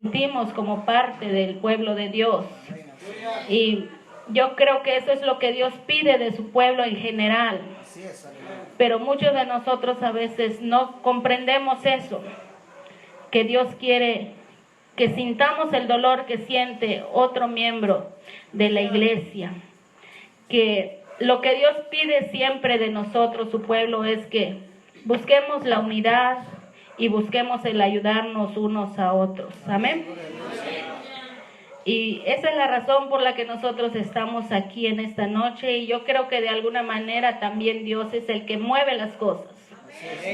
sentimos como parte del pueblo de Dios. Y yo creo que eso es lo que Dios pide de su pueblo en general. Pero muchos de nosotros a veces no comprendemos eso, que Dios quiere que sintamos el dolor que siente otro miembro de la iglesia. Que lo que Dios pide siempre de nosotros, su pueblo, es que busquemos la unidad y busquemos el ayudarnos unos a otros. Amén. Y esa es la razón por la que nosotros estamos aquí en esta noche, y yo creo que de alguna manera también Dios es el que mueve las cosas.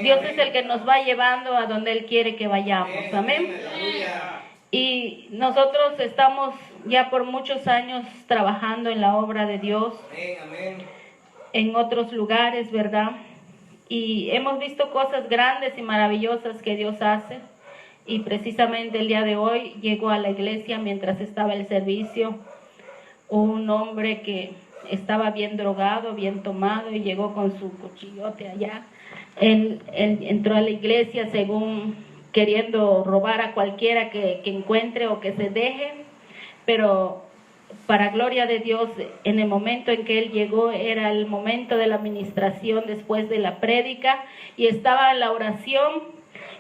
Dios es el que nos va llevando a donde Él quiere que vayamos. Amén. Y nosotros estamos ya por muchos años trabajando en la obra de Dios, en otros lugares, ¿verdad? Y hemos visto cosas grandes y maravillosas que Dios hace. Y precisamente el día de hoy llegó a la iglesia mientras estaba el servicio un hombre que estaba bien drogado, bien tomado, y llegó con su cuchillote allá. Él entró a la iglesia según queriendo robar a cualquiera que encuentre o que se deje, pero para gloria de Dios, en el momento en que él llegó era el momento de la administración después de la prédica, y estaba en la oración.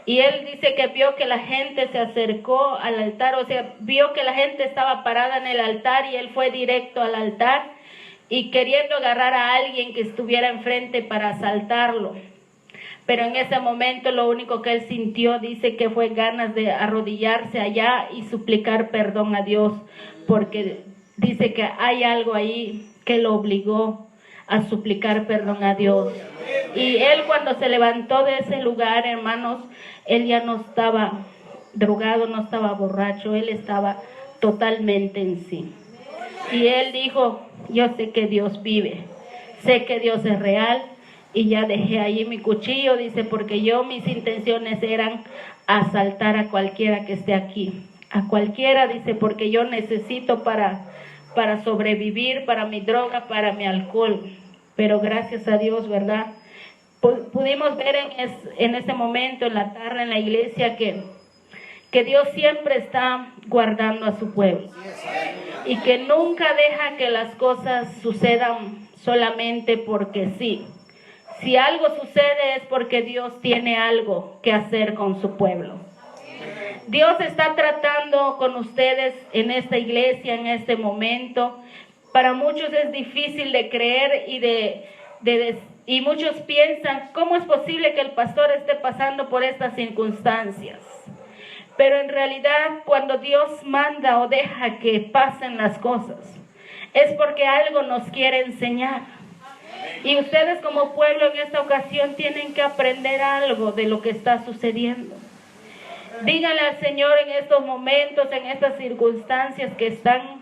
Y él dice que vio que la gente se acercó al altar, o sea, vio que la gente estaba parada en el altar, y él fue directo al altar y queriendo agarrar a alguien que estuviera enfrente para asaltarlo. Pero en ese momento lo único que él sintió, dice que fue ganas de arrodillarse allá y suplicar perdón a Dios, porque dice que hay algo ahí que lo obligó a suplicar perdón a Dios. Y él, cuando se levantó de ese lugar, hermanos, él ya no estaba drogado, no estaba borracho, él estaba totalmente en sí. Y él dijo: yo sé que Dios vive, sé que Dios es real, y ya dejé ahí mi cuchillo, dice, porque mis intenciones eran asaltar a cualquiera que esté aquí, a cualquiera, dice, porque yo necesito para sobrevivir, para mi droga, para mi alcohol. Pero gracias a Dios, ¿verdad? Pudimos ver en ese momento, en la tarde, en la iglesia, que Dios siempre está guardando a su pueblo, y que nunca deja que las cosas sucedan solamente porque sí. Si algo sucede es porque Dios tiene algo que hacer con su pueblo. Dios está tratando con ustedes en esta iglesia, en este momento. Para muchos es difícil de creer, y muchos piensan: ¿cómo es posible que el pastor esté pasando por estas circunstancias? Pero en realidad, cuando Dios manda o deja que pasen las cosas, es porque algo nos quiere enseñar. Y ustedes como pueblo en esta ocasión tienen que aprender algo de lo que está sucediendo. Díganle al Señor en estos momentos, en estas circunstancias que están: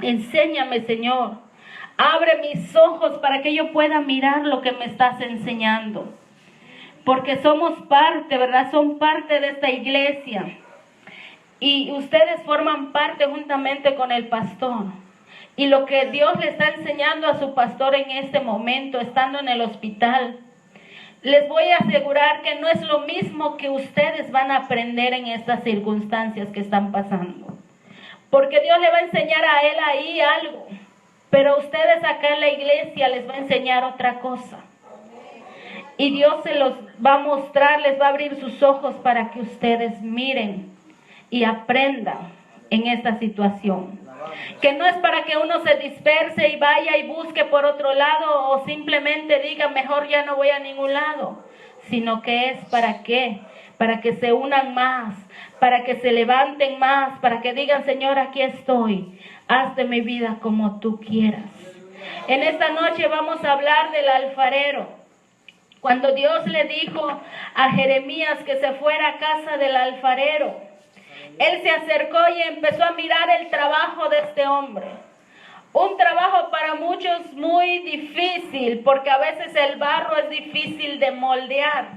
enséñame, Señor. Abre mis ojos para que yo pueda mirar lo que me estás enseñando. Porque somos parte, ¿verdad? Son parte de esta iglesia. Y ustedes forman parte juntamente con el pastor. Y lo que Dios le está enseñando a su pastor en este momento, estando en el hospital, les voy a asegurar que no es lo mismo que ustedes van a aprender en estas circunstancias que están pasando. Porque Dios le va a enseñar a él ahí algo, pero a ustedes acá en la iglesia les va a enseñar otra cosa. Y Dios se los va a mostrar, les va a abrir sus ojos para que ustedes miren y aprendan en esta situación. Que no es para que uno se disperse y vaya y busque por otro lado, o simplemente diga: mejor ya no voy a ningún lado. Sino que es para qué, para que se unan más, para que se levanten más, para que digan: Señor, aquí estoy, haz de mi vida como tú quieras. En esta noche vamos a hablar del alfarero. Cuando Dios le dijo a Jeremías que se fuera a casa del alfarero, él se acercó y empezó a mirar el trabajo de este hombre. Un trabajo para muchos muy difícil, porque a veces el barro es difícil de moldear.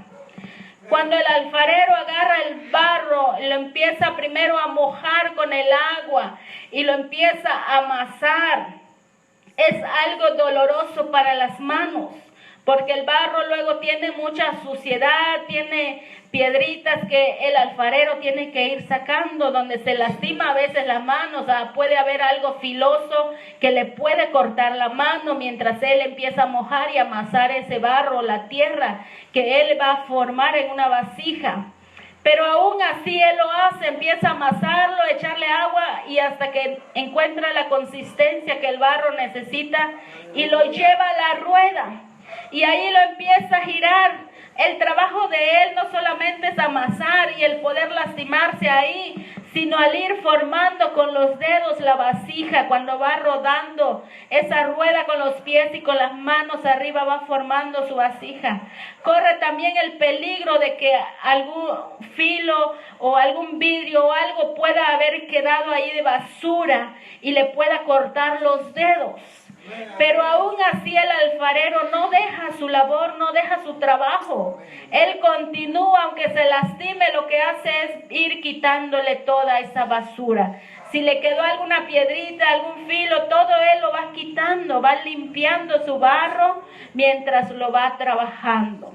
Cuando el alfarero agarra el barro, lo empieza primero a mojar con el agua y lo empieza a amasar. Es algo doloroso para las manos, porque el barro luego tiene mucha suciedad, tiene piedritas que el alfarero tiene que ir sacando, donde se lastima a veces la mano. O sea, puede haber algo filoso que le puede cortar la mano mientras él empieza a mojar y amasar ese barro, la tierra que él va a formar en una vasija. Pero aún así él lo hace, empieza a amasarlo, echarle agua y hasta que encuentra la consistencia que el barro necesita y lo lleva a la rueda. Y ahí lo empieza a girar. El trabajo de él no solamente es amasar y el poder lastimarse ahí, sino al ir formando con los dedos la vasija, cuando va rodando esa rueda con los pies y con las manos arriba va formando su vasija. Corre también el peligro de que algún filo o algún vidrio o algo pueda haber quedado ahí de basura y le pueda cortar los dedos. Pero aún así el alfarero no deja su labor, no deja su trabajo. Él continúa, aunque se lastime, lo que hace es ir quitándole toda esa basura. Si le quedó alguna piedrita, algún filo, todo él lo va quitando, va limpiando su barro mientras lo va trabajando.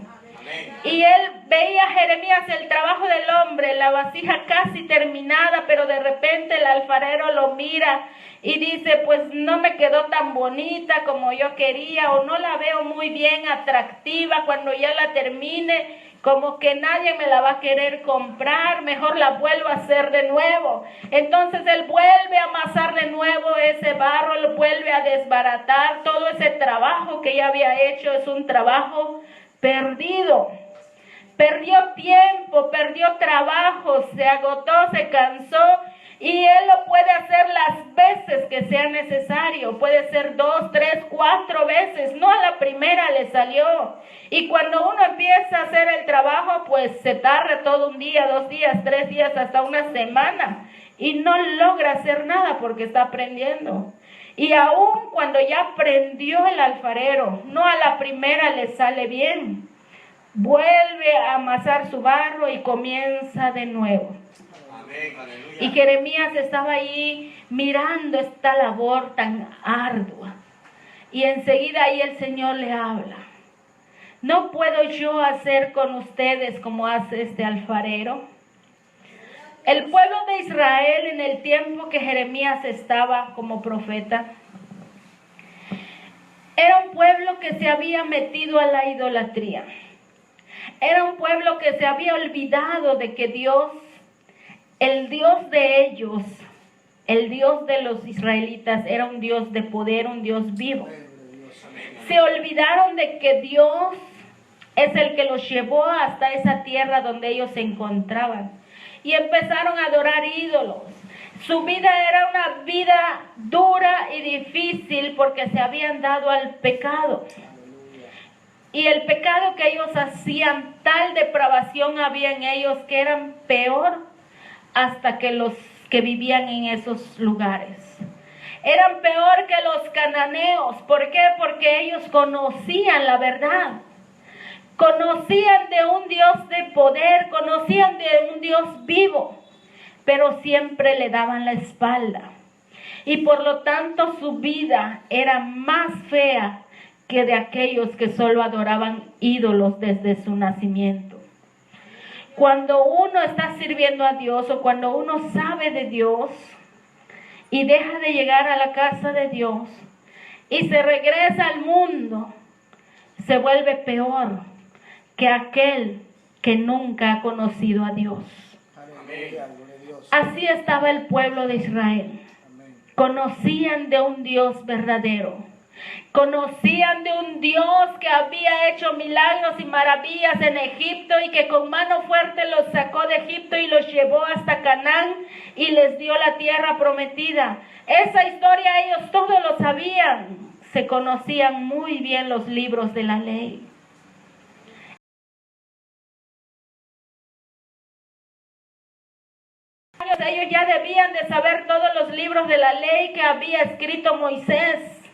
Y él veía a Jeremías el trabajo del hombre, la vasija casi terminada, pero de repente el alfarero lo mira y dice, pues no me quedó tan bonita como yo quería, o no la veo muy bien atractiva. Cuando ya la termine, como que nadie me la va a querer comprar, mejor la vuelvo a hacer de nuevo. Entonces él vuelve a amasar de nuevo ese barro, lo vuelve a desbaratar. Todo ese trabajo que ya había hecho es un trabajo perdido. Perdió tiempo, perdió trabajo, se agotó, se cansó. Y él lo puede hacer las veces que sea necesario. Puede ser 2, 3, 4 veces. No a la primera le salió. Y cuando uno empieza a hacer el trabajo, pues se tarda todo un día, 2 días, 3 días, hasta una semana. Y no logra hacer nada porque está aprendiendo. Y aún cuando ya aprendió el alfarero, no a la primera le sale bien. Vuelve a amasar su barro y comienza de nuevo. Y Jeremías estaba ahí mirando esta labor tan ardua. Y enseguida ahí el Señor le habla. ¿No puedo yo hacer con ustedes como hace este alfarero? El pueblo de Israel en el tiempo que Jeremías estaba como profeta, era un pueblo que se había metido a la idolatría. Era un pueblo que se había olvidado de que Dios, el Dios de ellos, el Dios de los israelitas, era un Dios de poder, un Dios vivo. Se olvidaron de que Dios es el que los llevó hasta esa tierra donde ellos se encontraban. Y empezaron a adorar ídolos. Su vida era una vida dura y difícil porque se habían dado al pecado. Y el pecado que ellos hacían, tal depravación había en ellos que eran peor hasta que los que vivían en esos lugares. Eran peor que los cananeos. ¿Por qué? Porque ellos conocían la verdad. Conocían de un Dios de poder, conocían de un Dios vivo, pero siempre le daban la espalda. Y por lo tanto su vida era más fea que de aquellos que solo adoraban ídolos desde su nacimiento. Cuando uno está sirviendo a Dios o cuando uno sabe de Dios y deja de llegar a la casa de Dios y se regresa al mundo, se vuelve peor que aquel que nunca ha conocido a Dios. Así estaba el pueblo de Israel. Conocían de un Dios verdadero. Conocían de un Dios que había hecho milagros y maravillas en Egipto y que con mano fuerte los sacó de Egipto y los llevó hasta Canaán y les dio la tierra prometida. Esa historia ellos todos lo sabían. Se conocían muy bien los libros de la ley. Ellos ya debían de saber todos los libros de la ley que había escrito Moisés,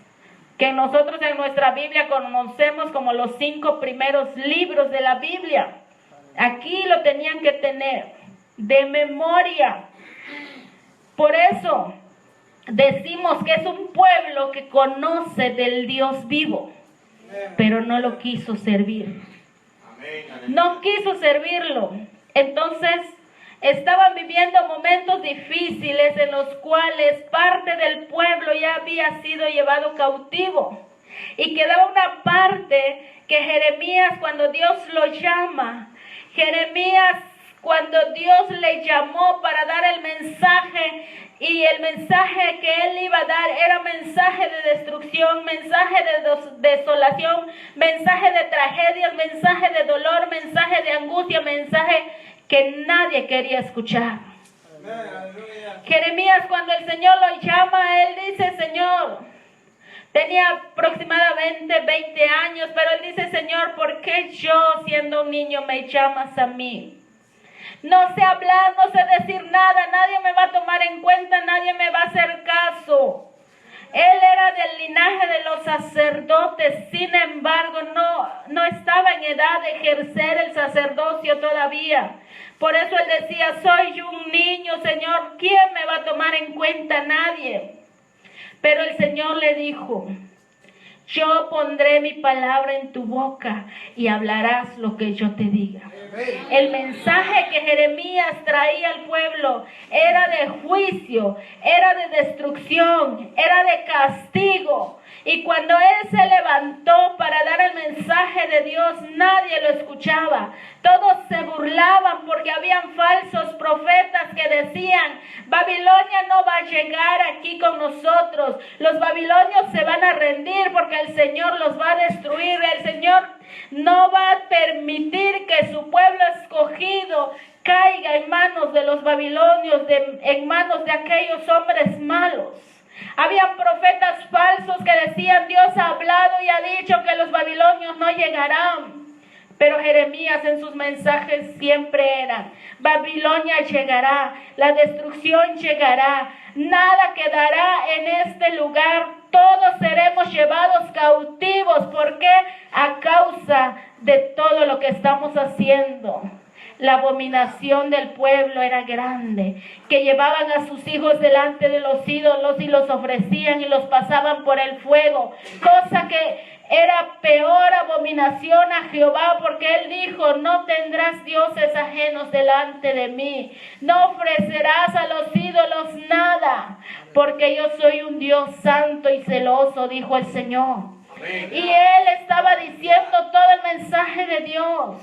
que nosotros en nuestra Biblia conocemos como los 5 primeros libros de la Biblia. Aquí lo tenían que tener de memoria. Por eso decimos que es un pueblo que conoce del Dios vivo. pero no lo quiso servir. No quiso servirlo. Entonces estaban viviendo momentos difíciles en los cuales parte del pueblo ya había sido llevado cautivo. Y quedaba una parte que Jeremías, cuando Dios lo llama, Jeremías, cuando Dios le llamó para dar el mensaje, y el mensaje que él iba a dar era mensaje de destrucción, mensaje de desolación, mensaje de tragedias, mensaje de dolor, mensaje de angustia, mensaje que nadie quería escuchar. Jeremías, cuando el Señor lo llama, él dice: Señor, tenía aproximadamente 20 años, pero él dice: Señor, ¿por qué yo, siendo un niño, me llamas a mí? No sé hablar, no sé decir nada, nadie me va a tomar en cuenta, nadie me va a hacer caso. Él era del linaje de los sacerdotes, sin embargo, no estaba en edad de ejercer el sacerdocio todavía. Por eso él decía: soy un niño, Señor, ¿quién me va a tomar en cuenta? Nadie. Pero el Señor le dijo: yo pondré mi palabra en tu boca y hablarás lo que yo te diga. El mensaje que Jeremías traía al pueblo era de juicio, era de destrucción, era de castigo. Y cuando él se levantó para dar el mensaje de Dios, nadie lo escuchaba. Todos se burlaban porque habían falsos profetas que decían: Babilonia no va a llegar aquí con nosotros. Los babilonios se van a rendir porque el Señor los va a destruir. El Señor no va a permitir que su pueblo escogido caiga en manos de los babilonios, en manos de aquellos hombres malos. Habían profetas falsos que decían: Dios ha hablado y ha dicho que los babilonios no llegarán. Pero Jeremías en sus mensajes siempre eran: Babilonia llegará, la destrucción llegará, nada quedará en este lugar, todos seremos llevados cautivos. ¿Por qué? A causa de todo lo que estamos haciendo. La abominación del pueblo era grande, que llevaban a sus hijos delante de los ídolos y los ofrecían y los pasaban por el fuego, cosa que era peor abominación a Jehová, porque él dijo: no tendrás dioses ajenos delante de mí, no ofrecerás a los ídolos nada, porque yo soy un Dios santo y celoso, dijo el Señor. Y él estaba diciendo todo el mensaje de Dios.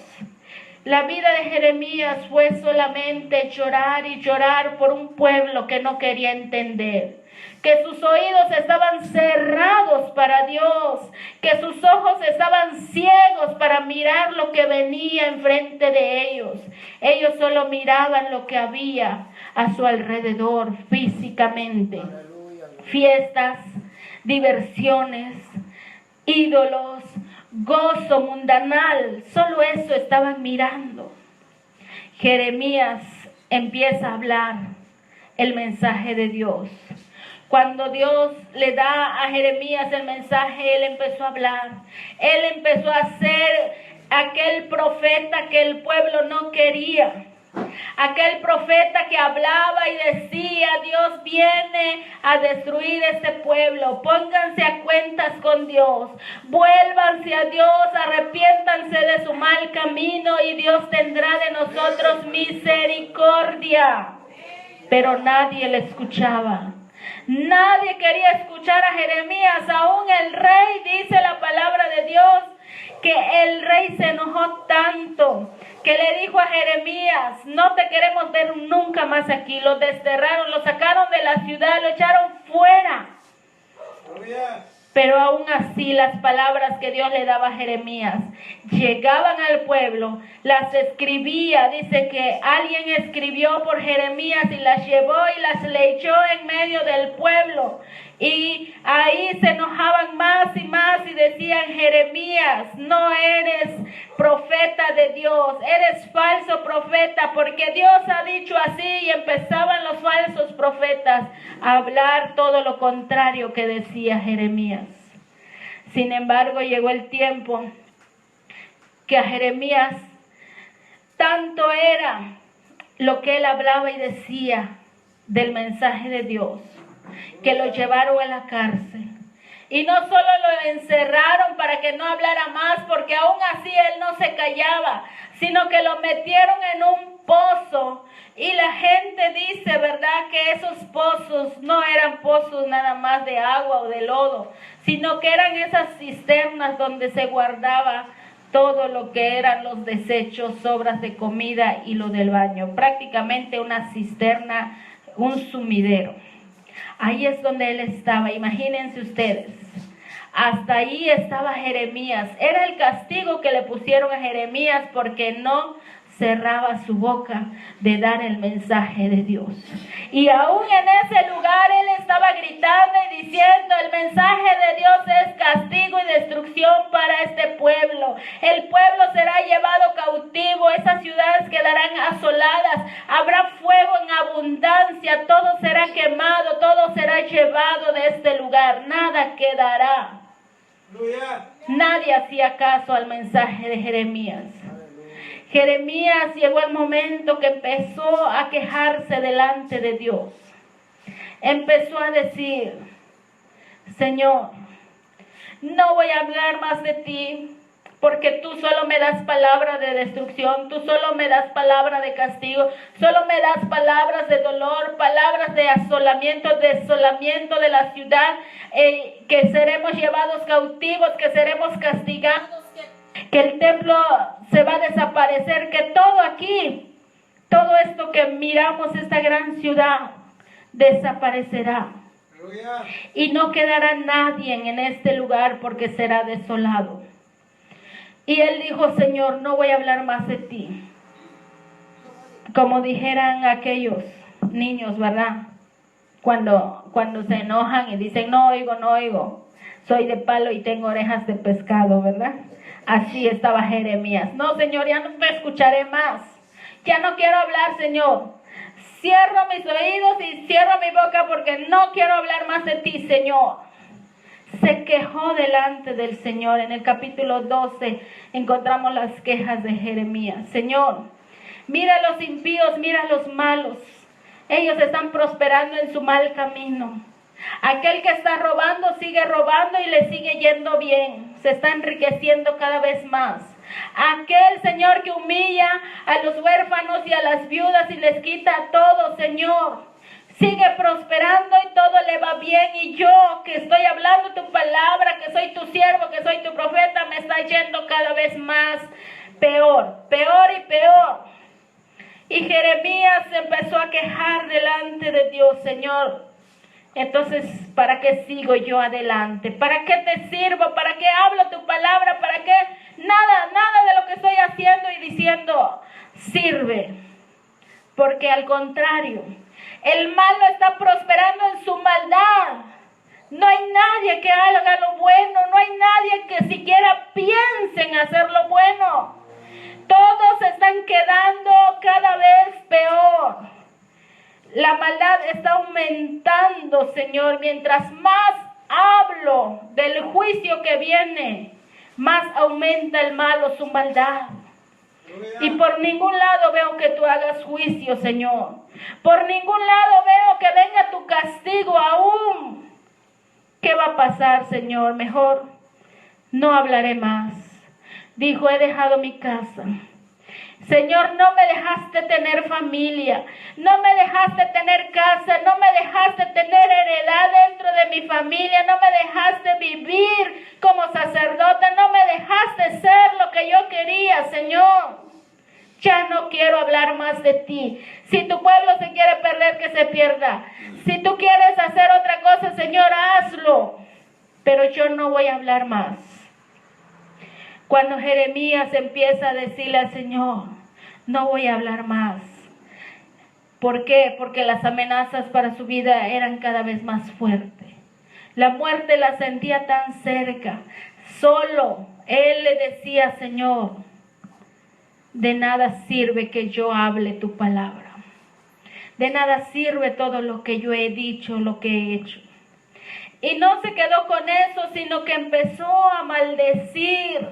La vida de Jeremías fue solamente llorar y llorar por un pueblo que no quería entender, que sus oídos estaban cerrados para Dios, que sus ojos estaban ciegos para mirar lo que venía enfrente de ellos. Ellos solo miraban lo que había a su alrededor físicamente: fiestas, diversiones, ídolos, gozo mundanal. Solo eso estaban mirando. Jeremías empieza a hablar el mensaje de Dios. Cuando Dios le da a Jeremías el mensaje, él empezó a hablar. Él empezó a ser aquel profeta que el pueblo no quería. Aquel profeta que hablaba y decía: Dios viene a destruir este pueblo, pónganse a cuentas con Dios, vuélvanse a Dios, arrepiéntanse de su mal camino y Dios tendrá de nosotros misericordia. Pero nadie le escuchaba. Nadie quería escuchar a Jeremías. Aún el rey, dice la palabra de Dios, que el rey se enojó tanto que le dijo a Jeremías: no te queremos ver nunca más aquí. Lo desterraron, lo sacaron de la ciudad, lo echaron fuera. Pero aún así las palabras que Dios le daba a Jeremías llegaban al pueblo, las escribía. Dice que alguien escribió por Jeremías y las llevó y las leyó en medio del pueblo. Y ahí se enojaban más y decían: Jeremías, no eres profeta de Dios, eres falso profeta, porque Dios ha dicho así. Y empezaban los falsos profetas a hablar todo lo contrario que decía Jeremías. Sin embargo, llegó el tiempo que a Jeremías tanto era lo que él hablaba y decía del mensaje de Dios, que lo llevaron a la cárcel. Y no solo lo encerraron para que no hablara más, porque aún así él no se callaba, sino que lo metieron en un pozo. Y la gente dice, ¿verdad?, que esos pozos no eran pozos nada más de agua o de lodo, sino que eran esas cisternas donde se guardaba todo lo que eran los desechos, sobras de comida y lo del baño. Prácticamente una cisterna, un sumidero. Ahí es donde él estaba, imagínense ustedes. Hasta ahí estaba Jeremías. Era el castigo que le pusieron a Jeremías porque no cerraba su boca de dar el mensaje de Dios. Y aún en ese lugar él estaba gritando y diciendo, el mensaje de Dios es castigo y destrucción para este pueblo. El pueblo será llevado cautivo, esas ciudades quedarán asoladas, habrá fuego en abundancia, todo será quemado, todo será llevado de este lugar, nada quedará. Nadie hacía caso al mensaje de Jeremías. Jeremías llegó el momento que empezó a quejarse delante de Dios. Empezó a decir, Señor, no voy a hablar más de ti, porque tú solo me das palabras de destrucción, tú solo me das palabras de castigo, solo me das palabras de dolor, palabras de asolamiento, desolamiento de la ciudad, que seremos llevados cautivos, que seremos castigados, que el templo se va a desaparecer, que todo aquí, todo esto que miramos, esta gran ciudad, desaparecerá. Y no quedará nadie en este lugar porque será desolado. Y él dijo, Señor, no voy a hablar más de ti. Como dijeran aquellos niños, ¿verdad? Cuando se enojan y dicen, no oigo, soy de palo y tengo orejas de pescado, ¿verdad? Así estaba Jeremías. No, Señor, ya no me escucharé más. Ya no quiero hablar, Señor. Cierro mis oídos y cierro mi boca porque no quiero hablar más de ti, Señor. Se quejó delante del Señor. En el capítulo 12 encontramos las quejas de Jeremías. Señor, mira a los impíos, mira a los malos. Ellos están prosperando en su mal camino. Aquel que está robando sigue robando y le sigue yendo bien. Se está enriqueciendo cada vez más. Aquel, Señor, que humilla a los huérfanos y a las viudas y les quita todo, Señor, sigue prosperando y todo le va bien. Y yo, que estoy hablando tu palabra, que soy tu siervo, que soy tu profeta, me está yendo cada vez más peor y peor. Y Jeremías se empezó a quejar delante de Dios. Señor, entonces, ¿para qué sigo yo adelante? ¿Para qué te sirvo? ¿Para qué hablo tu palabra? ¿Para qué? Nada de lo que estoy haciendo y diciendo sirve. Porque al contrario, el malo está prosperando en su maldad. No hay nadie que haga lo bueno. No hay nadie que siquiera piense en hacer lo bueno. Todos están quedando cada vez peor. La maldad está aumentando, Señor. Mientras más hablo del juicio que viene, más aumenta el malo su maldad. Y por ningún lado veo que tú hagas juicio, Señor. Por ningún lado veo que venga tu castigo aún. ¿Qué va a pasar, Señor? Mejor no hablaré más. Dijo, he dejado mi casa. Señor, no me dejaste tener familia, no me dejaste tener casa, no me dejaste tener heredad dentro de mi familia, no me dejaste vivir como sacerdote, no me dejaste ser lo que yo quería, Señor. Ya no quiero hablar más de ti. Si tu pueblo se quiere perder, que se pierda. Si tú quieres hacer otra cosa, Señor, hazlo. Pero yo no voy a hablar más. Cuando Jeremías empieza a decirle al Señor, no voy a hablar más. ¿Por qué? Porque las amenazas para su vida eran cada vez más fuertes. La muerte la sentía tan cerca. Solo él le decía, Señor, de nada sirve que yo hable tu palabra. De nada sirve todo lo que yo he dicho, lo que he hecho. Y no se quedó con eso, sino que empezó a maldecir.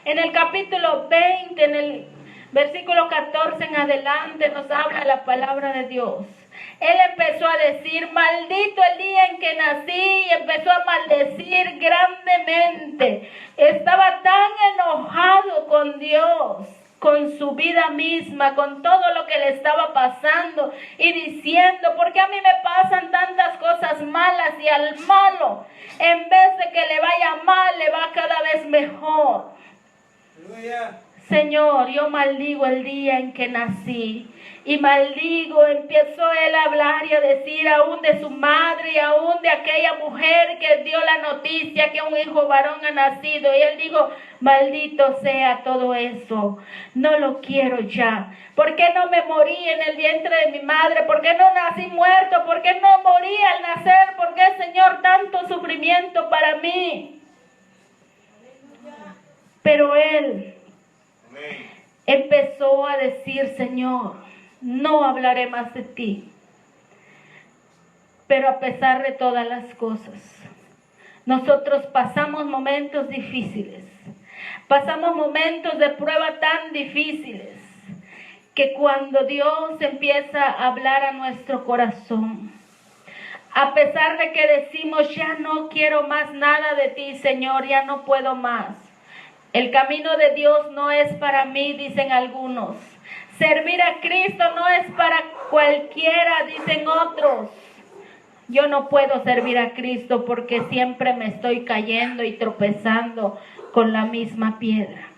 En el capítulo 20, en el Versículo 14 en adelante nos habla la palabra de Dios. Él empezó a decir, maldito el día en que nací, y empezó a maldecir grandemente. Estaba tan enojado con Dios, con su vida misma, con todo lo que le estaba pasando, y diciendo, ¿por qué a mí me pasan tantas cosas malas y al malo, en vez de que le vaya mal, le va cada vez mejor? Señor, yo maldigo el día en que nací. Y maldigo, empezó él a hablar y a decir aún de su madre y aún de aquella mujer que dio la noticia que un hijo varón ha nacido. Y él dijo, maldito sea todo eso, no lo quiero ya. ¿Por qué no me morí en el vientre de mi madre? ¿Por qué no nací muerto? ¿Por qué no morí al nacer? ¿Por qué, Señor, tanto sufrimiento para mí? Pero él empezó a decir, Señor, no hablaré más de ti. Pero a pesar de todas las cosas, nosotros pasamos momentos difíciles. Pasamos momentos de prueba tan difíciles que cuando Dios empieza a hablar a nuestro corazón, a pesar de que decimos, ya no quiero más nada de ti, Señor, ya no puedo más. El camino de Dios no es para mí, dicen algunos. Servir a Cristo no es para cualquiera, dicen otros. Yo no puedo servir a Cristo porque siempre me estoy cayendo y tropezando con la misma piedra.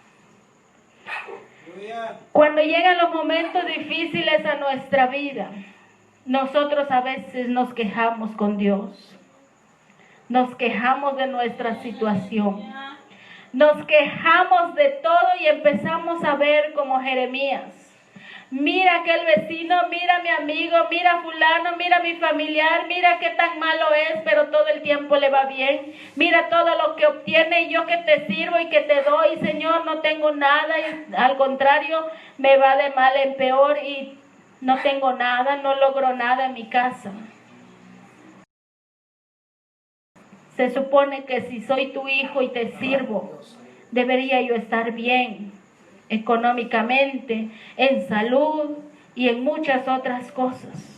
Cuando llegan los momentos difíciles a nuestra vida, nosotros a veces nos quejamos con Dios. Nos quejamos de nuestra situación. Nos quejamos de todo y empezamos a ver como Jeremías. Mira aquel vecino, mira mi amigo, mira fulano, mira mi familiar, mira qué tan malo es, pero todo el tiempo le va bien. Mira todo lo que obtiene y yo que te sirvo y que te doy, Señor, no tengo nada. Y al contrario, me va de mal en peor y no tengo nada, no logro nada en mi casa. Se supone que si soy tu hijo y te sirvo, debería yo estar bien económicamente, en salud y en muchas otras cosas.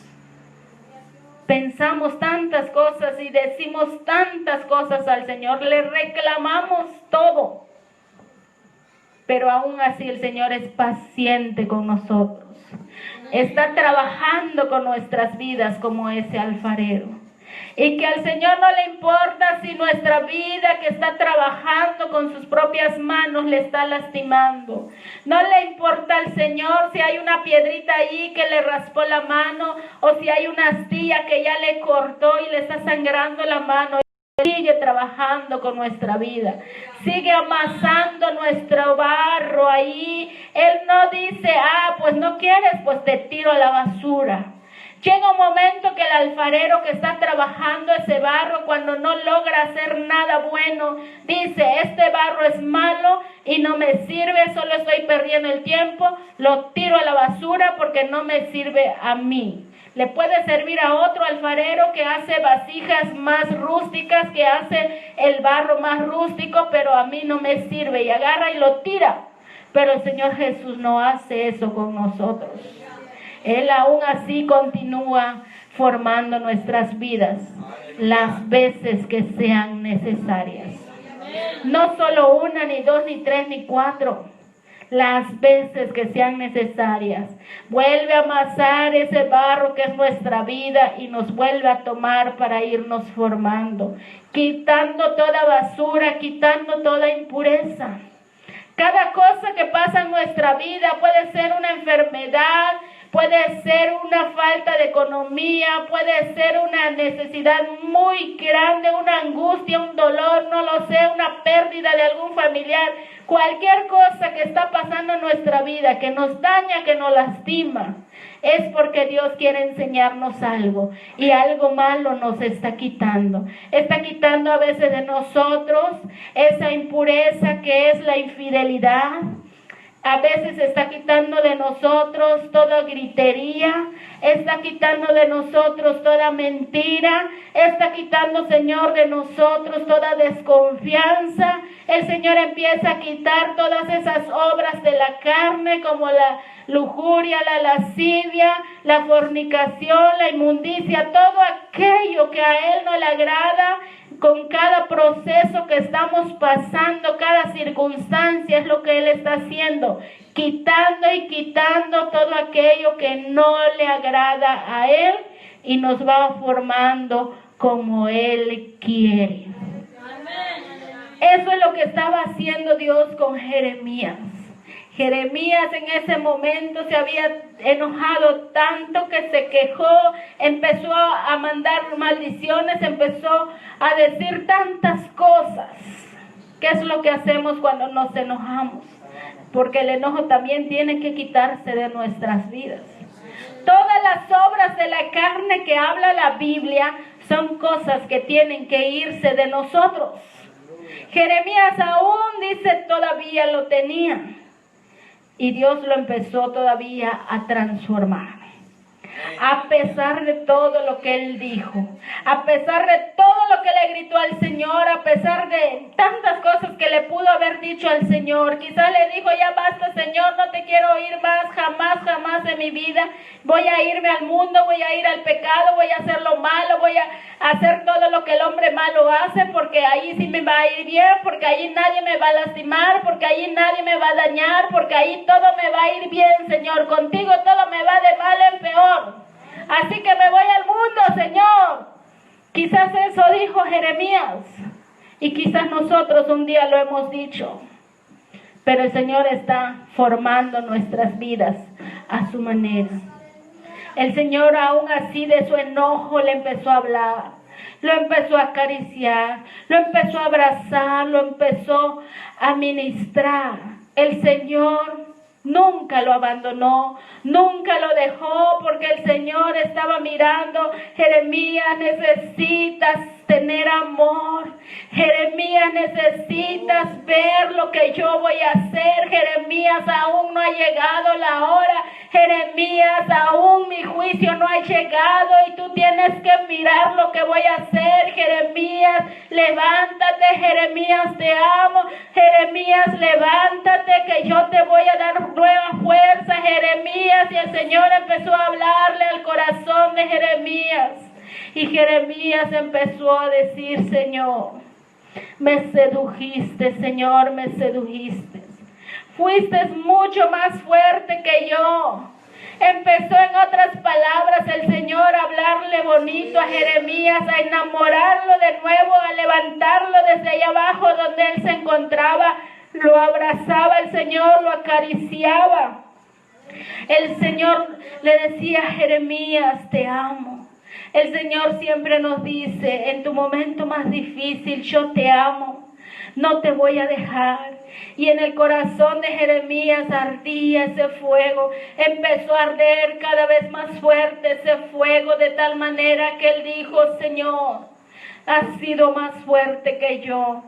Pensamos tantas cosas y decimos tantas cosas al Señor, le reclamamos todo, pero aún así el Señor es paciente con nosotros. Está trabajando con nuestras vidas como ese alfarero. Y que al Señor no le importa si nuestra vida que está trabajando con sus propias manos le está lastimando. No le importa al Señor si hay una piedrita ahí que le raspó la mano o si hay una astilla que ya le cortó y le está sangrando la mano. Sigue trabajando con nuestra vida. Sigue amasando nuestro barro ahí. Él no dice, pues no quieres, pues te tiro a la basura. Llega un momento que el alfarero que está trabajando ese barro, cuando no logra hacer nada bueno, dice, este barro es malo y no me sirve, solo estoy perdiendo el tiempo, lo tiro a la basura porque no me sirve a mí. Le puede servir a otro alfarero que hace vasijas más rústicas, que hace el barro más rústico, pero a mí no me sirve, y agarra y lo tira. Pero el Señor Jesús no hace eso con nosotros. Él aún así continúa formando nuestras vidas las veces que sean necesarias. No solo una, ni dos, ni tres, ni cuatro. Las veces que sean necesarias. Vuelve a amasar ese barro que es nuestra vida y nos vuelve a tomar para irnos formando. Quitando toda basura, quitando toda impureza. Cada cosa que pasa en nuestra vida puede ser una enfermedad, puede ser una falta de economía, puede ser una necesidad muy grande, una angustia, un dolor, no lo sé, una pérdida de algún familiar. Cualquier cosa que está pasando en nuestra vida, que nos daña, que nos lastima, es porque Dios quiere enseñarnos algo y algo malo nos está quitando. Está quitando a veces de nosotros esa impureza que es la infidelidad. A veces está quitando de nosotros toda gritería, está quitando de nosotros toda mentira, está quitando, Señor, de nosotros toda desconfianza, El Señor empieza a quitar todas esas obras de la carne, como la lujuria, la lascivia, la fornicación, la inmundicia, todo aquello que a Él no le agrada. Con cada proceso que estamos pasando, cada circunstancia, es lo que Él está haciendo, quitando y quitando todo aquello que no le agrada a Él, y nos va formando como Él quiere. Eso es lo que estaba haciendo Dios con Jeremías. Jeremías en ese momento se había enojado tanto que se quejó, empezó a mandar maldiciones, empezó a decir tantas cosas. ¿Qué es lo que hacemos cuando nos enojamos? Porque el enojo también tiene que quitarse de nuestras vidas. Todas las obras de la carne que habla la Biblia son cosas que tienen que irse de nosotros. Jeremías aún dice todavía lo tenía. Y Dios lo empezó todavía a transformar. A pesar de todo lo que Él dijo, a pesar de todo lo que le gritó al Señor, a pesar de tantas cosas que le pudo haber dicho al Señor, quizás le dijo: ya basta, Señor, no te quiero oír más, jamás de mi vida, voy a irme al mundo, voy a ir al pecado, voy a hacer lo malo, voy a hacer todo lo que el hombre malo hace, porque ahí sí me va a ir bien, porque ahí nadie me va a lastimar, porque ahí nadie me va a dañar, porque ahí todo me va a ir bien, Señor, contigo todo me va de mal en peor. Así que me voy al mundo, Señor. Quizás eso dijo Jeremías. Y quizás nosotros un día lo hemos dicho. Pero el Señor está formando nuestras vidas a su manera. El Señor aún así de su enojo le empezó a hablar. Lo empezó a acariciar. Lo empezó a abrazar. Lo empezó a ministrar. El Señor nunca lo abandonó, nunca lo dejó, porque el Señor estaba mirando: Jeremías, necesitas tener amor. Jeremías, necesitas ver lo que yo voy a hacer. Jeremías, aún no ha llegado la hora. Jeremías, aún mi juicio no ha llegado y tú tienes que mirar lo que voy a hacer. Jeremías, levántate. Jeremías, te amo. Jeremías, levántate, que yo te voy a dar nueva fuerza. Jeremías, y el Señor empezó a hablarle al corazón de Jeremías. Y Jeremías empezó a decir: Señor, me sedujiste, Señor, me sedujiste. Fuiste mucho más fuerte que yo. Empezó, en otras palabras, el Señor a hablarle bonito a Jeremías, a enamorarlo de nuevo, a levantarlo desde allá abajo donde él se encontraba. Lo abrazaba el Señor, lo acariciaba. El Señor le decía: Jeremías, te amo. El Señor siempre nos dice: en tu momento más difícil, yo te amo, no te voy a dejar. Y en el corazón de Jeremías ardía ese fuego. Empezó a arder cada vez más fuerte ese fuego, de tal manera que él dijo: Señor, has sido más fuerte que yo.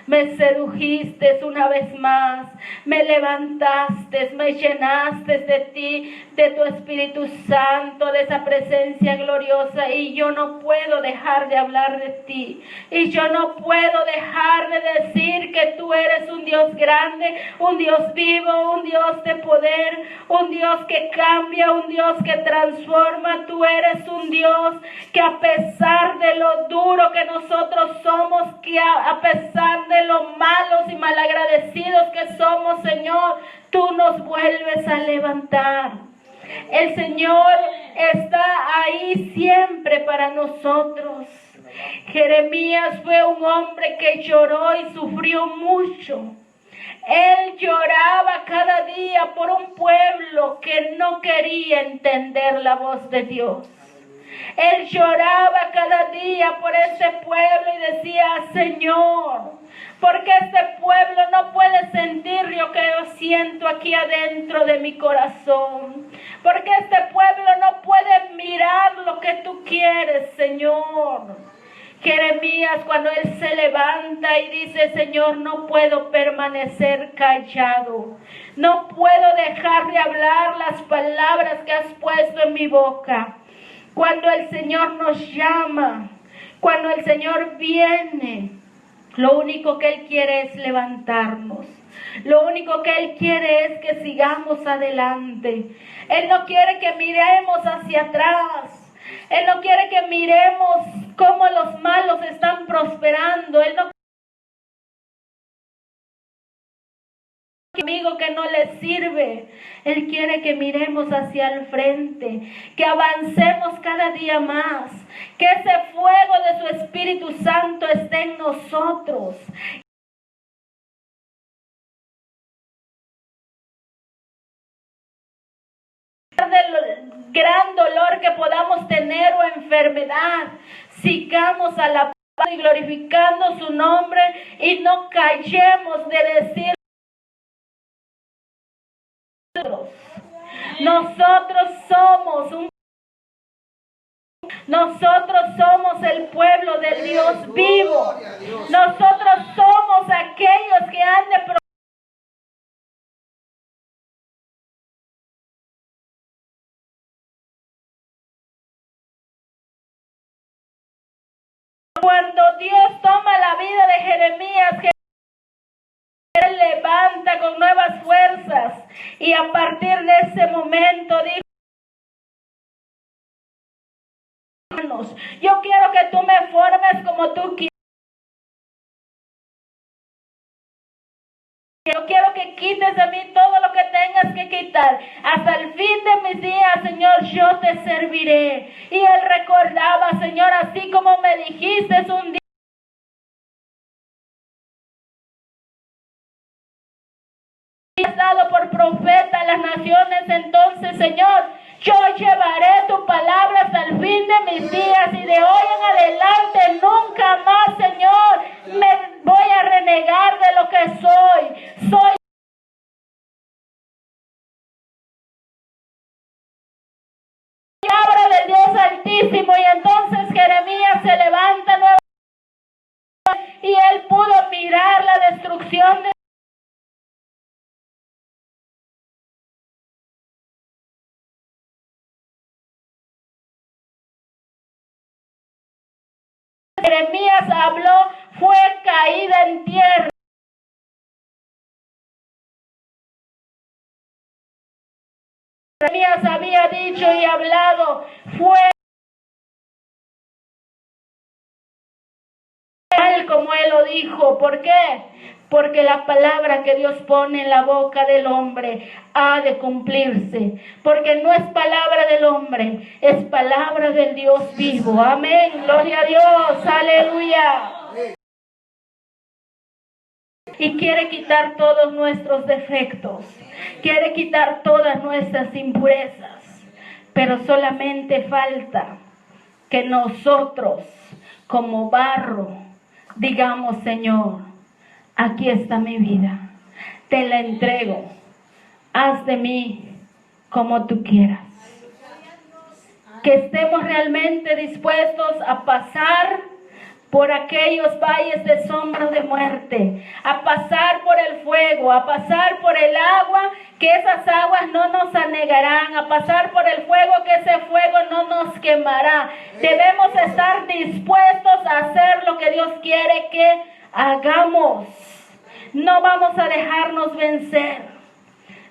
Me sedujiste una vez más, me levantaste, me llenaste de ti, de tu Espíritu Santo, de esa presencia gloriosa, y yo no puedo dejar de hablar de ti, y yo no puedo dejar de decir que tú eres un Dios grande, un Dios vivo, un Dios de poder, un Dios que cambia, un Dios que transforma. Tú eres un Dios que, a pesar de lo duro que nosotros somos, que a pesar de los malos y malagradecidos que somos, Señor, tú nos vuelves a levantar. El Señor está ahí siempre para nosotros. Jeremías fue un hombre que lloró y sufrió mucho. Él lloraba cada día por un pueblo que no quería entender la voz de Dios. Él lloraba cada día por ese pueblo y decía: Señor, ¿por qué este pueblo no puede sentir lo que yo siento aquí adentro de mi corazón? ¿Por qué este pueblo no puede mirar lo que tú quieres, Señor? Jeremías, cuando él se levanta y dice: Señor, no puedo permanecer callado, no puedo dejar de hablar las palabras que has puesto en mi boca. Cuando el Señor nos llama, cuando el Señor viene, Lo único que Él quiere es levantarnos. Lo único que Él quiere es que sigamos adelante. Él no quiere que miremos hacia atrás. Él no quiere que miremos cómo los malos están prosperando. Él no amigo que no le sirve. Él quiere que miremos hacia el frente, que avancemos cada día más, que ese fuego de su Espíritu Santo esté en nosotros. Del gran dolor que podamos tener o enfermedad, sigamos a la paz y glorificando su nombre y no callemos de decir: nosotros somos el pueblo del Dios vivo. Nosotros somos aquellos que han de cuando Dios toma la vida de Jeremías, Él levanta con nuevas fuerzas y a partir de ese momento dijo: yo quiero que tú me formes como tú quieres. Yo quiero que quites de mí todo lo que tengas que quitar. Hasta el fin de mis días, Señor, yo te serviré. Y él recordaba: Señor, así como me dijiste un día, has dado por profeta a las naciones, entonces, Señor, yo llevaré tu palabra hasta el fin de mis días, y de hoy en adelante nunca más, Señor, me voy a renegar de lo que soy. Soy palabra del Dios Altísimo. Y entonces Jeremías se levanta nuevamente y él pudo mirar la destrucción de Jeremías habló, fue caída en tierra. Jeremías había dicho y hablado, fue tal como él lo dijo. ¿Por qué? Porque la palabra que Dios pone en la boca del hombre ha de cumplirse. Porque no es palabra del hombre, es palabra del Dios vivo. Amén. Gloria a Dios. Aleluya. Y quiere quitar todos nuestros defectos. Quiere quitar todas nuestras impurezas. Pero solamente falta que nosotros, como barro, digamos: Señor, aquí está mi vida, te la entrego, haz de mí como tú quieras. Que estemos realmente dispuestos a pasar por aquellos valles de sombra de muerte, a pasar por el fuego, a pasar por el agua, que esas aguas no nos anegarán, a pasar por el fuego, que ese fuego no nos quemará. Debemos estar dispuestos a hacer lo que Dios quiere que hagamos. No vamos a dejarnos vencer.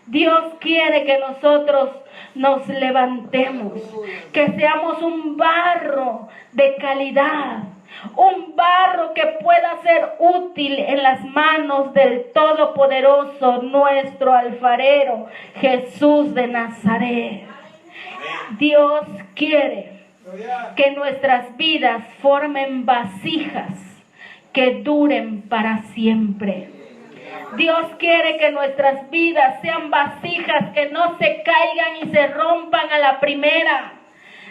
Dios quiere que nosotros nos levantemos, que seamos un barro de calidad, un barro que pueda ser útil en las manos del Todopoderoso, nuestro alfarero, Jesús de Nazaret. Dios quiere que nuestras vidas formen vasijas que duren para siempre. Dios quiere que nuestras vidas sean vasijas que no se caigan y se rompan a la primera.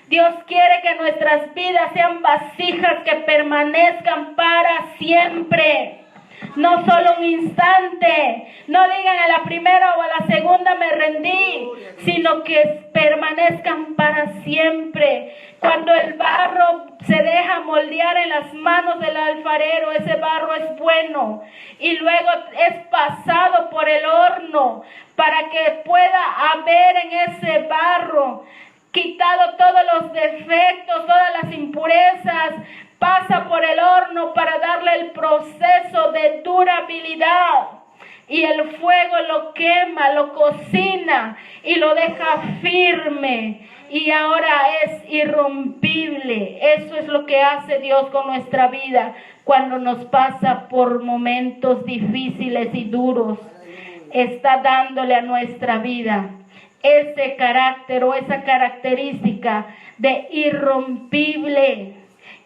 Dios quiere que nuestras vidas sean vasijas que permanezcan para siempre. No solo un instante. No digan a la primera o a la segunda me rendí, sino que permanezcan para siempre. Cuando el barro se deja moldear en las manos del alfarero, ese barro es bueno. Y luego es pasado por el horno para que pueda haber en ese barro quitado todos los defectos, todas las impurezas, pasa por el horno para darle el proceso de durabilidad. Y el fuego lo quema, lo cocina y lo deja firme. Y ahora es irrompible. Eso es lo que hace Dios con nuestra vida cuando nos pasa por momentos difíciles y duros. Está dándole a nuestra vida ese carácter o esa característica de irrompible.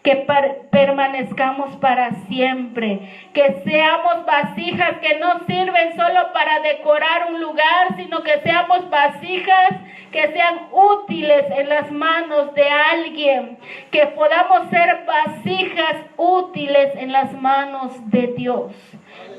Que permanezcamos para siempre, que seamos vasijas que no sirven solo para decorar un lugar, sino que seamos vasijas que sean útiles en las manos de alguien, que podamos ser vasijas útiles en las manos de Dios.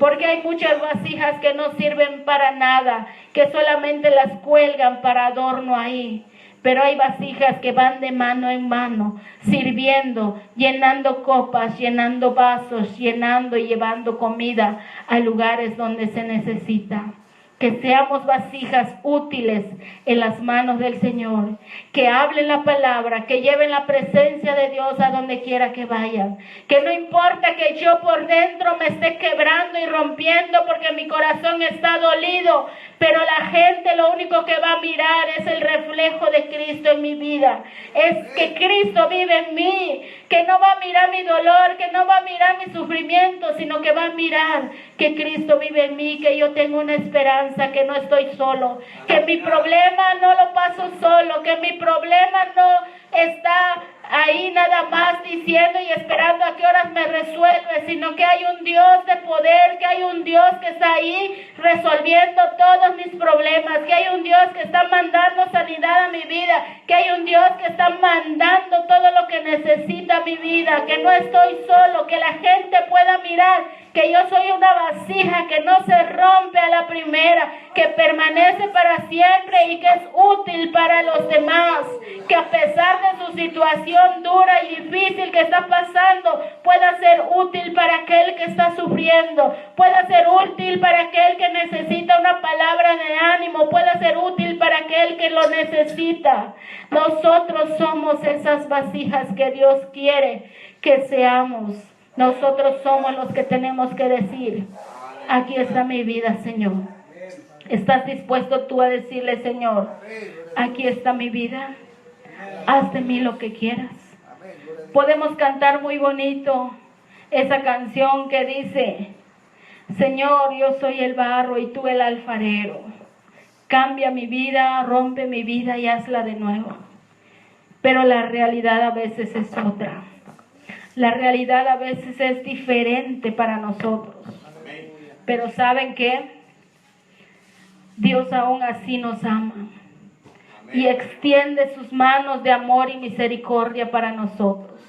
Porque hay muchas vasijas que no sirven para nada, que solamente las cuelgan para adorno ahí. Pero hay vasijas que van de mano en mano, sirviendo, llenando copas, llenando vasos, llenando y llevando comida a lugares donde se necesita. Que seamos vasijas útiles en las manos del Señor, que hablen la palabra, que lleven la presencia de Dios a donde quiera que vayan. Que no importa que yo por dentro me esté quebrando y rompiendo porque mi corazón está dolido, pero la gente lo único que va a mirar es el reflejo de Cristo en mi vida. Es que Cristo vive en mí, que no va a mirar mi dolor, que no va a mirar mi sufrimiento, sino que va a mirar que Cristo vive en mí, que yo tengo una esperanza, que no estoy solo, que mi problema no lo paso solo, que mi problema no está ahí nada más diciendo y esperando a qué horas me resuelve, sino que hay un Dios de poder, que hay un Dios que está ahí resolviendo todos mis problemas, que hay un Dios que está mandando sanidad a mi vida, que hay un Dios que está mandando todo lo que necesita mi vida, que no estoy solo, que la gente pueda mirar que yo soy una vasija que no se rompe a la primera, que permanece para siempre y que es útil para los demás, que a pesar de su situación dura y difícil que está pasando, pueda ser útil para aquel que está sufriendo, pueda ser útil para aquel que necesita una palabra de ánimo, pueda ser útil para aquel que lo necesita. Nosotros somos esas vasijas que Dios quiere que seamos. Nosotros somos los que tenemos que decir, aquí está mi vida, Señor. ¿Estás dispuesto tú a decirle, Señor, aquí está mi vida? Haz de mí lo que quieras. Podemos cantar muy bonito esa canción que dice, Señor, yo soy el barro y tú el alfarero. Cambia mi vida, rompe mi vida y hazla de nuevo. Pero la realidad a veces es otra. La realidad a veces es diferente para nosotros. Pero ¿saben qué? Dios aún así nos ama. Y extiende sus manos de amor y misericordia para nosotros.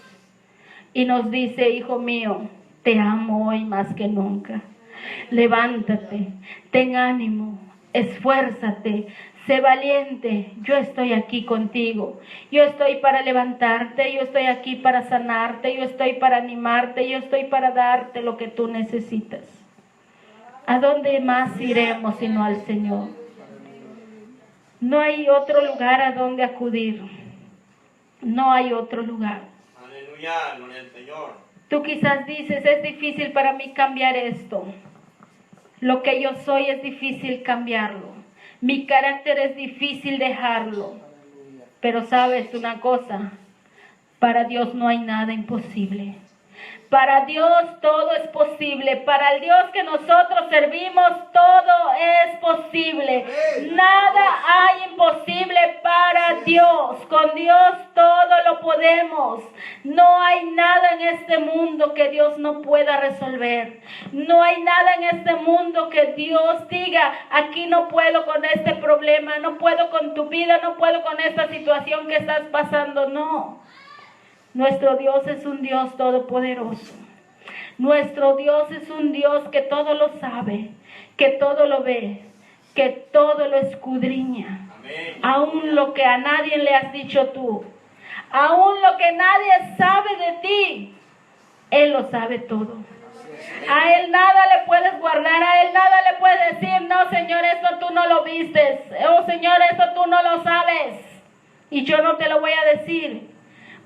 Y nos dice, hijo mío, te amo hoy más que nunca. Levántate, ten ánimo, esfuérzate. Sé valiente, yo estoy aquí contigo, yo estoy para levantarte, yo estoy aquí para sanarte, yo estoy para animarte, yo estoy para darte lo que tú necesitas. ¿A dónde más iremos sino al Señor? No hay otro lugar a donde acudir, no hay otro lugar. Aleluya, gloria al Señor. Tú quizás dices, es difícil para mí cambiar esto, lo que yo soy es difícil cambiarlo. Mi carácter es difícil dejarlo. Pero sabes una cosa, para Dios no hay nada imposible. Para Dios todo es posible. Para el Dios que nosotros servimos todo es posible. Nada hay imposible para Dios. Con Dios todo lo podemos. No hay nada en este mundo que Dios no pueda resolver. No hay nada en este mundo que Dios diga, aquí no puedo con este problema, no puedo con tu vida, no puedo con esta situación que estás pasando. No. Nuestro Dios es un Dios todopoderoso. Nuestro Dios es un Dios que todo lo sabe, que todo lo ve, que todo lo escudriña. Amén. Aún lo que a nadie le has dicho tú, aún lo que nadie sabe de ti, Él lo sabe todo. A Él nada le puedes guardar, a Él nada le puedes decir, no Señor, esto tú no lo vistes, oh Señor, esto tú no lo sabes, y yo no te lo voy a decir.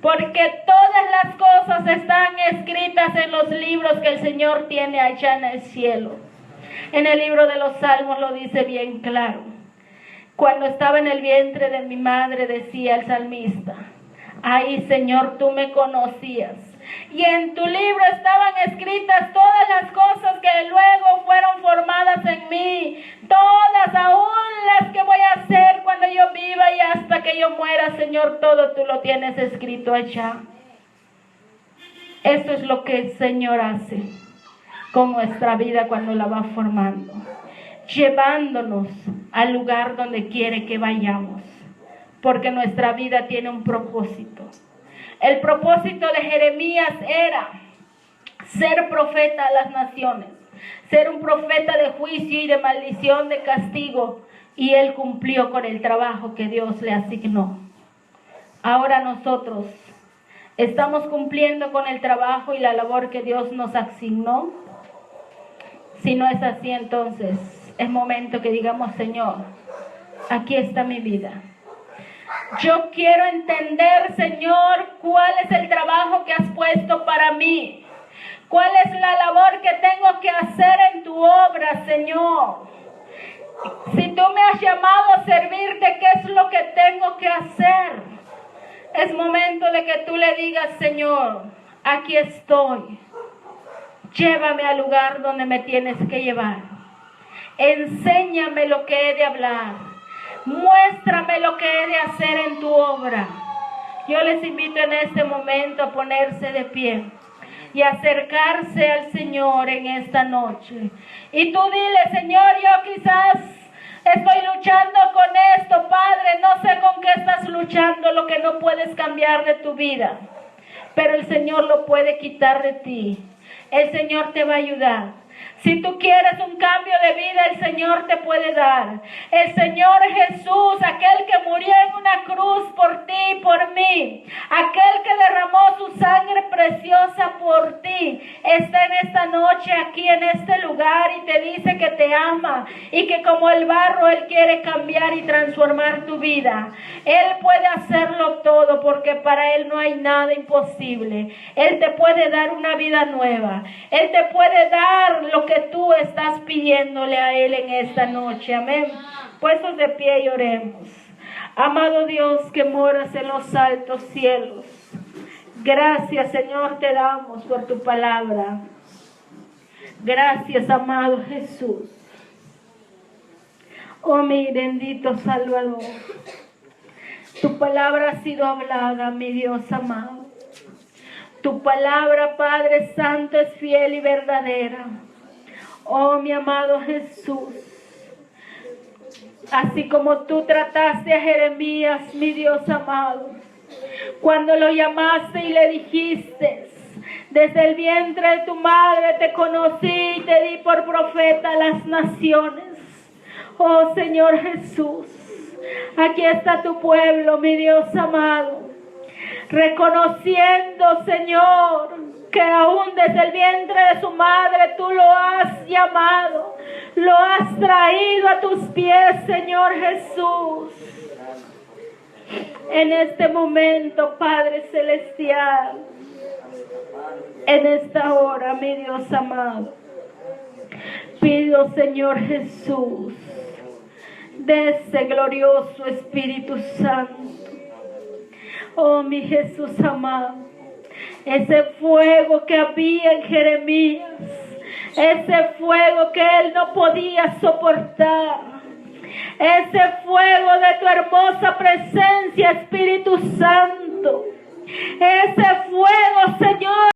porque todas las cosas están escritas en los libros que el Señor tiene allá en el cielo. En el libro de los Salmos lo dice bien claro. Cuando estaba en el vientre de mi madre, decía el salmista, ay, Señor, tú me conocías. Y en tu libro estaban escritas todas las cosas que luego fueron formadas en mí. Todas, aún las que voy a hacer cuando yo viva y hasta que yo muera, Señor, todo tú lo tienes escrito allá. Esto es lo que el Señor hace con nuestra vida cuando la va formando, llevándonos al lugar donde quiere que vayamos, porque nuestra vida tiene un propósito. El propósito de Jeremías era ser profeta a las naciones, ser un profeta de juicio y de maldición, de castigo, y él cumplió con el trabajo que Dios le asignó. Ahora nosotros estamos cumpliendo con el trabajo y la labor que Dios nos asignó. Si no es así, entonces es momento que digamos, Señor, aquí está mi vida. Yo quiero entender, Señor, cuál es el trabajo que has puesto para mí. ¿Cuál es la labor que tengo que hacer en tu obra, Señor? Si tú me has llamado a servirte, ¿qué es lo que tengo que hacer? Es momento de que tú le digas, Señor, aquí estoy. Llévame al lugar donde me tienes que llevar. Enséñame lo que he de hablar. Muéstrame lo que he de hacer en tu obra. Yo les invito en este momento a ponerse de pie y acercarse al Señor en esta noche. Y tú dile, Señor, yo quizás estoy luchando con esto, Padre, no sé con qué estás luchando, lo que no puedes cambiar de tu vida, pero el Señor lo puede quitar de ti. El Señor te va a ayudar. Si tú quieres un cambio de vida, el Señor te puede dar. El Señor Jesús, aquel que murió en una cruz por ti y por mí, aquel que derramó su sangre preciosa por ti, está en esta noche aquí en este lugar y te dice que te ama y que como el barro Él quiere cambiar y transformar tu vida. Él puede hacerlo todo porque para Él no hay nada imposible. Él te puede dar una vida nueva. Él te puede dar lo que tú estás pidiéndole a Él en esta noche. Amén. Puestos de pie y oremos. Amado Dios que moras en los altos cielos, gracias, Señor, te damos por tu palabra. Gracias, amado Jesús. Oh, mi bendito Salvador. Tu palabra ha sido hablada, mi Dios amado. Tu palabra, Padre Santo, es fiel y verdadera. Oh, mi amado Jesús, así como tú trataste a Jeremías, mi Dios amado, cuando lo llamaste y le dijiste, desde el vientre de tu madre te conocí y te di por profeta a las naciones. Oh, Señor Jesús, aquí está tu pueblo, mi Dios amado, reconociendo, Señor, que aún desde el vientre de su madre tú lo has llamado, lo has traído a tus pies, Señor Jesús. En este momento, Padre Celestial, en esta hora, mi Dios amado, pido, Señor Jesús, de ese glorioso Espíritu Santo. Oh, mi Jesús amado, ese fuego que había en Jeremías, ese fuego que él no podía soportar, ese fuego de tu hermosa presencia, Espíritu Santo, ese fuego, Señor,